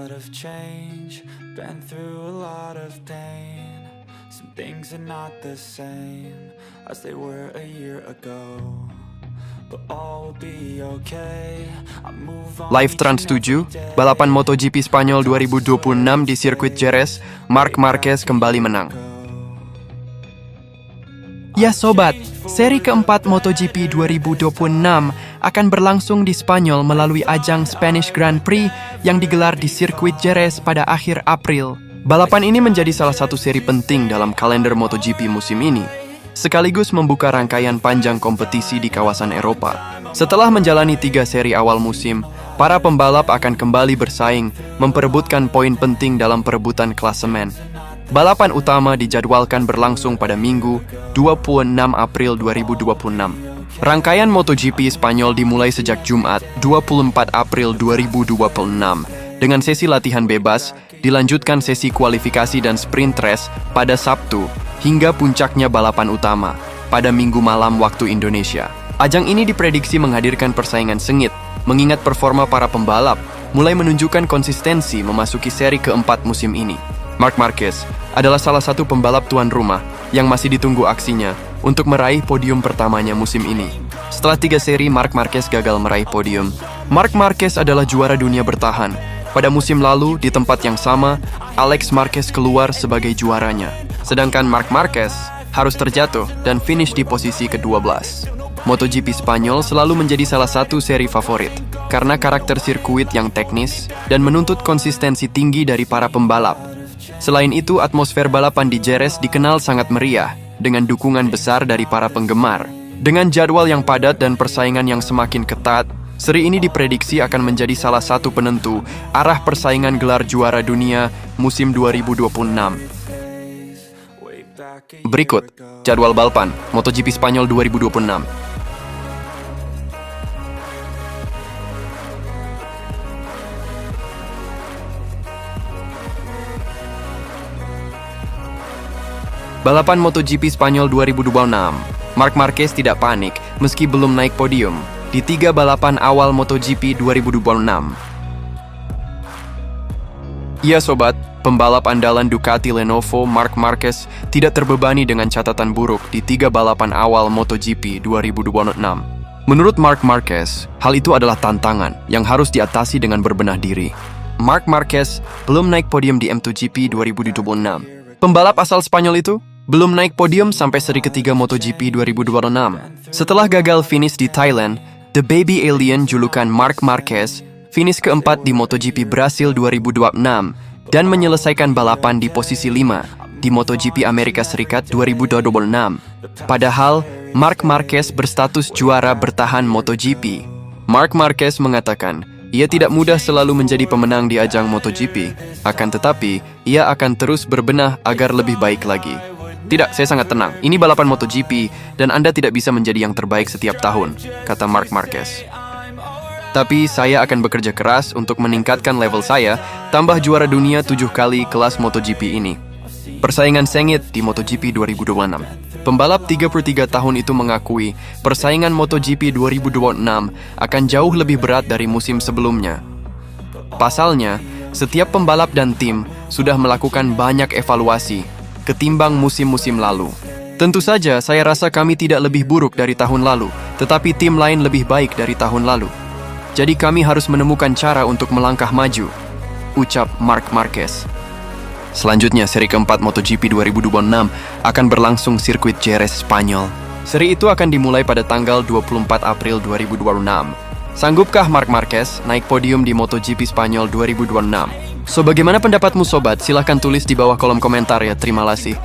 lot of change, been through a lot of pain. Some things are not the same as they were a year ago. But all will be okay. I move on. Live Trans 7, balapan MotoGP Spanyol 2026 di sirkuit Jerez, Marc Marquez kembali menang. Ya sobat, seri keempat MotoGP 2026 akan berlangsung di Spanyol melalui ajang Spanish Grand Prix yang digelar di sirkuit Jerez pada akhir April. Balapan ini menjadi salah satu seri penting dalam kalender MotoGP musim ini, sekaligus membuka rangkaian panjang kompetisi di kawasan Eropa. Setelah menjalani 3 seri awal musim, para pembalap akan kembali bersaing, memperebutkan poin penting dalam perebutan klasemen. Balapan utama dijadwalkan berlangsung pada Minggu, 26 April 2026. Rangkaian MotoGP Spanyol dimulai sejak Jumat, 24 April 2026, dengan sesi latihan bebas, dilanjutkan sesi kualifikasi dan sprint race pada Sabtu, hingga puncaknya balapan utama pada Minggu malam waktu Indonesia. Ajang ini diprediksi menghadirkan persaingan sengit, mengingat performa para pembalap mulai menunjukkan konsistensi memasuki seri keempat musim ini. Marc Marquez adalah salah satu pembalap tuan rumah yang masih ditunggu aksinya untuk meraih podium pertamanya musim ini. Setelah 3 seri Marc Marquez gagal meraih podium, Marc Marquez adalah juara dunia bertahan. Pada musim lalu, di tempat yang sama, Alex Marquez keluar sebagai juaranya. Sedangkan Marc Marquez harus terjatuh dan finish di posisi ke-12. MotoGP Spanyol selalu menjadi salah satu seri favorit karena karakter sirkuit yang teknis dan menuntut konsistensi tinggi dari para pembalap. Selain itu, atmosfer balapan di Jerez dikenal sangat meriah dengan dukungan besar dari para penggemar. Dengan jadwal yang padat dan persaingan yang semakin ketat, seri ini diprediksi akan menjadi salah satu penentu arah persaingan gelar juara dunia musim 2026. Berikut jadwal balapan MotoGP Spanyol 2026. Balapan MotoGP Spanyol 2026. Marc Marquez tidak panik meski belum naik podium di 3 balapan awal MotoGP 2026. Ya sobat, pembalap andalan Ducati Lenovo Marc Marquez tidak terbebani dengan catatan buruk di 3 balapan awal MotoGP 2026. Menurut Marc Marquez, hal itu adalah tantangan yang harus diatasi dengan berbenah diri. Marc Marquez belum naik podium di MotoGP 2026. Pembalap asal Spanyol itu belum naik podium sampai seri ketiga MotoGP 2026. Setelah gagal finish di Thailand, The Baby Alien julukan Marc Marquez finish keempat di MotoGP Brasil 2026 dan menyelesaikan balapan di posisi 5 di MotoGP Amerika Serikat 2026. Padahal, Marc Marquez berstatus juara bertahan MotoGP. Marc Marquez mengatakan, ia tidak mudah selalu menjadi pemenang di ajang MotoGP, akan tetapi ia akan terus berbenah agar lebih baik lagi. Tidak, saya sangat tenang. Ini balapan MotoGP dan Anda tidak bisa menjadi yang terbaik setiap tahun, kata Marc Marquez. Tapi saya akan bekerja keras untuk meningkatkan level saya, tambah juara dunia 7 kali kelas MotoGP ini. Persaingan sengit di MotoGP 2026. Pembalap 33 tahun itu mengakui persaingan MotoGP 2026 akan jauh lebih berat dari musim sebelumnya. Pasalnya, setiap pembalap dan tim sudah melakukan banyak evaluasi ketimbang musim-musim lalu. Tentu saja, saya rasa kami tidak lebih buruk dari tahun lalu, tetapi tim lain lebih baik dari tahun lalu. Jadi kami harus menemukan cara untuk melangkah maju, ucap Marc Marquez. Selanjutnya, seri keempat MotoGP 2026 akan berlangsung sirkuit Jerez, Spanyol. Seri itu akan dimulai pada tanggal 24 April 2026. Sanggupkah Marc Marquez naik podium di MotoGP Spanyol 2026? So, bagaimana pendapatmu sobat? Silahkan tulis di bawah kolom komentar ya. Terima kasih.